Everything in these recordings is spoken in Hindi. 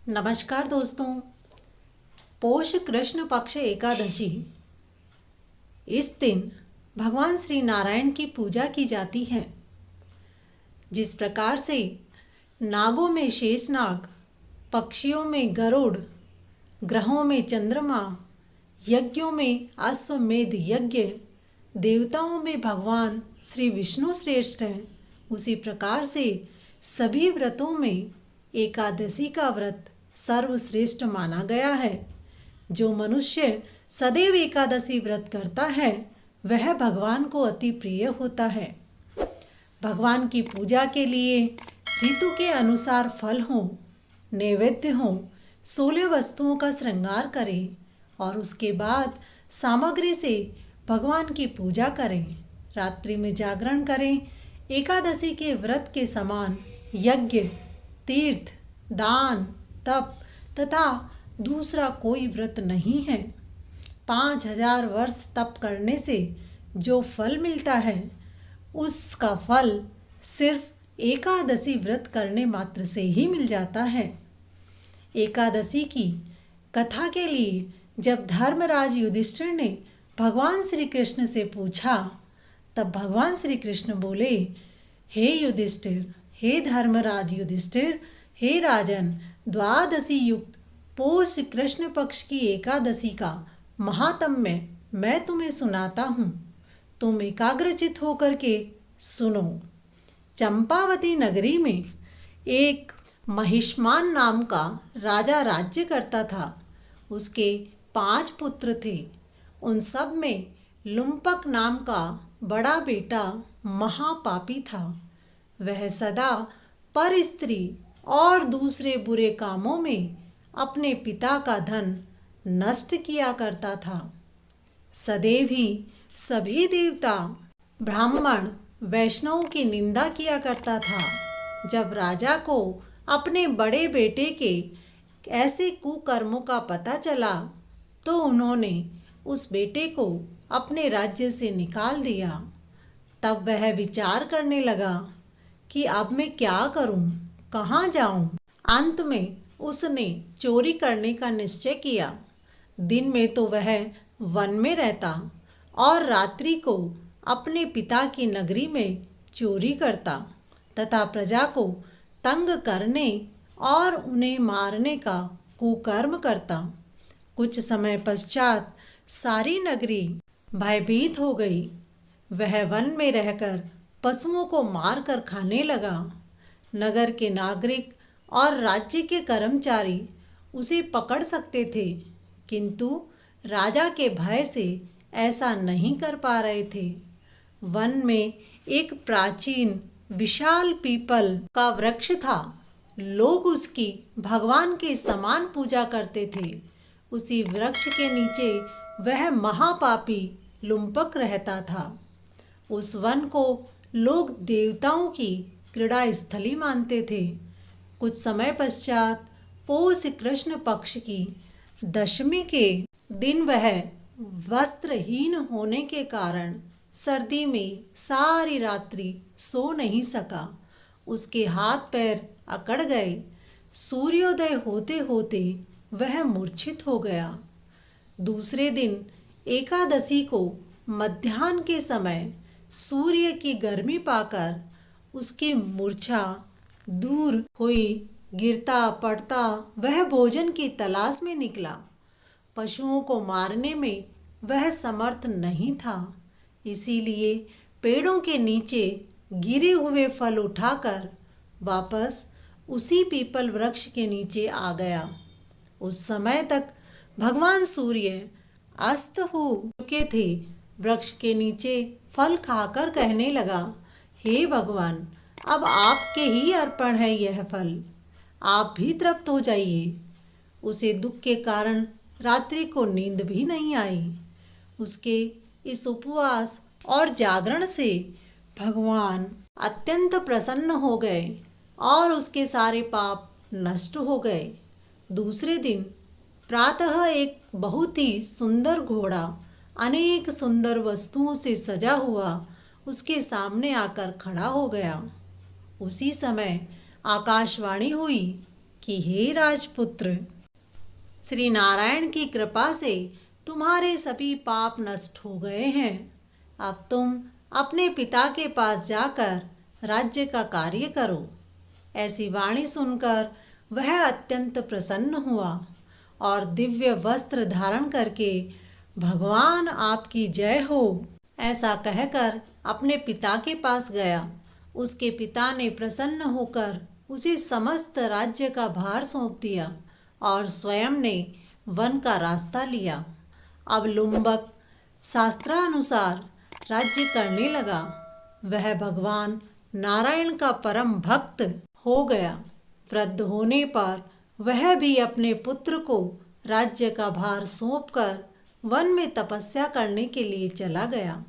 नमस्कार दोस्तों। पौष कृष्ण पक्ष एकादशी, इस दिन भगवान श्री नारायण की पूजा की जाती है। जिस प्रकार से नागों में शेषनाग, पक्षियों में गरुड़, ग्रहों में चंद्रमा, यज्ञों में अश्वमेध यज्ञ, देवताओं में भगवान श्री विष्णु श्रेष्ठ हैं, उसी प्रकार से सभी व्रतों में एकादशी का व्रत सर्वश्रेष्ठ माना गया है। जो मनुष्य सदैव एकादशी व्रत करता है वह भगवान को अति प्रिय होता है। भगवान की पूजा के लिए ऋतु के अनुसार फल हो, नैवेद्य हो, 16 वस्तुओं का श्रृंगार करें और उसके बाद सामग्री से भगवान की पूजा करें। रात्रि में जागरण करें। एकादशी के व्रत के समान यज्ञ, तीर्थ, दान, तप तथा दूसरा कोई व्रत नहीं है। 5000 वर्ष तप करने से जो फल मिलता है उसका फल सिर्फ एकादशी व्रत करने मात्र से ही मिल जाता है। एकादशी की कथा के लिए जब धर्मराज युधिष्ठिर ने भगवान श्री कृष्ण से पूछा तब भगवान श्री कृष्ण बोले, हे युधिष्ठिर, हे धर्मराज युधिष्ठिर, हे राजन, द्वादशी युक्त पौष कृष्ण पक्ष की एकादशी का महात्म्य मैं तुम्हें सुनाता हूँ। तुम एकाग्रचित होकर के सुनो। चंपावती नगरी में एक महिष्मान नाम का राजा राज्य करता था। उसके 5 पुत्र थे। उन सब में लुम्पक नाम का बड़ा बेटा महापापी था। वह सदा पर स्त्री और दूसरे बुरे कामों में अपने पिता का धन नष्ट किया करता था। सदैव ही सभी देवता, ब्राह्मण, वैष्णवों की निंदा किया करता था। जब राजा को अपने बड़े बेटे के ऐसे कुकर्मों का पता चला तो उन्होंने उस बेटे को अपने राज्य से निकाल दिया। तब वह विचार करने लगा कि अब मैं क्या करूं, कहाँ जाऊं। अंत में उसने चोरी करने का निश्चय किया। दिन में तो वह वन में रहता और रात्रि को अपने पिता की नगरी में चोरी करता तथा प्रजा को तंग करने और उन्हें मारने का कुकर्म करता। कुछ समय पश्चात सारी नगरी भयभीत हो गई। वह वन में रहकर पशुओं को मार कर खाने लगा। नगर के नागरिक और राज्य के कर्मचारी उसे पकड़ सकते थे, किंतु राजा के भय से ऐसा नहीं कर पा रहे थे। वन में एक प्राचीन विशाल पीपल का वृक्ष था। लोग उसकी भगवान के समान पूजा करते थे। उसी वृक्ष के नीचे वह महापापी लुम्पक रहता था। उस वन को लोग देवताओं की क्रीड़ा स्थली मानते थे। कुछ समय पश्चात पौष कृष्ण पक्ष की दशमी के दिन वह वस्त्रहीन होने के कारण सर्दी में सारी रात्रि सो नहीं सका। उसके हाथ पैर अकड़ गए। सूर्योदय होते होते वह मूर्छित हो गया। दूसरे दिन एकादशी को मध्याह्न के समय सूर्य की गर्मी पाकर उसकी मूर्छा दूर हुई। गिरता पड़ता वह भोजन की तलाश में निकला। पशुओं को मारने में वह समर्थ नहीं था, इसीलिए पेड़ों के नीचे गिरे हुए फल उठाकर वापस उसी पीपल वृक्ष के नीचे आ गया। उस समय तक भगवान सूर्य अस्त हो चुके थे। वृक्ष के नीचे फल खाकर कहने लगा, हे भगवान, अब आपके ही अर्पण है यह फल, आप भी तृप्त हो जाइए। उसे दुख के कारण रात्रि को नींद भी नहीं आई। उसके इस उपवास और जागरण से भगवान अत्यंत प्रसन्न हो गए और उसके सारे पाप नष्ट हो गए। दूसरे दिन प्रातः एक बहुत ही सुंदर घोड़ा अनेक सुंदर वस्तुओं से सजा हुआ उसके सामने आकर खड़ा हो गया। उसी समय आकाशवाणी हुई कि हे राजपुत्र, श्री नारायण की कृपा से तुम्हारे सभी पाप नष्ट हो गए हैं। अब तुम अपने पिता के पास जाकर राज्य का कार्य करो। ऐसी वाणी सुनकर वह अत्यंत प्रसन्न हुआ और दिव्य वस्त्र धारण करके भगवान आपकी जय हो ऐसा कहकर अपने पिता के पास गया। उसके पिता ने प्रसन्न होकर उसे समस्त राज्य का भार सौंप दिया और स्वयं ने वन का रास्ता लिया। अब लुम्बक शास्त्रानुसार राज्य करने लगा। वह भगवान नारायण का परम भक्त हो गया। वृद्ध होने पर वह भी अपने पुत्र को राज्य का भार सौंपकर वन में तपस्या करने के लिए चला गया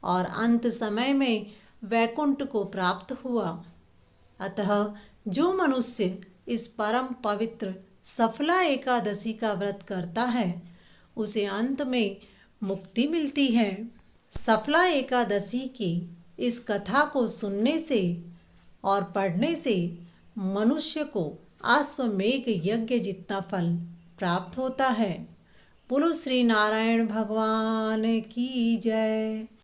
और अंत समय में वैकुंठ को प्राप्त हुआ। अतः जो मनुष्य इस परम पवित्र सफला एकादशी का व्रत करता है उसे अंत में मुक्ति मिलती है। सफला एकादशी की इस कथा को सुनने से और पढ़ने से मनुष्य को अश्वमेघ यज्ञ जितना फल प्राप्त होता है। बोलो श्री नारायण भगवान की जय।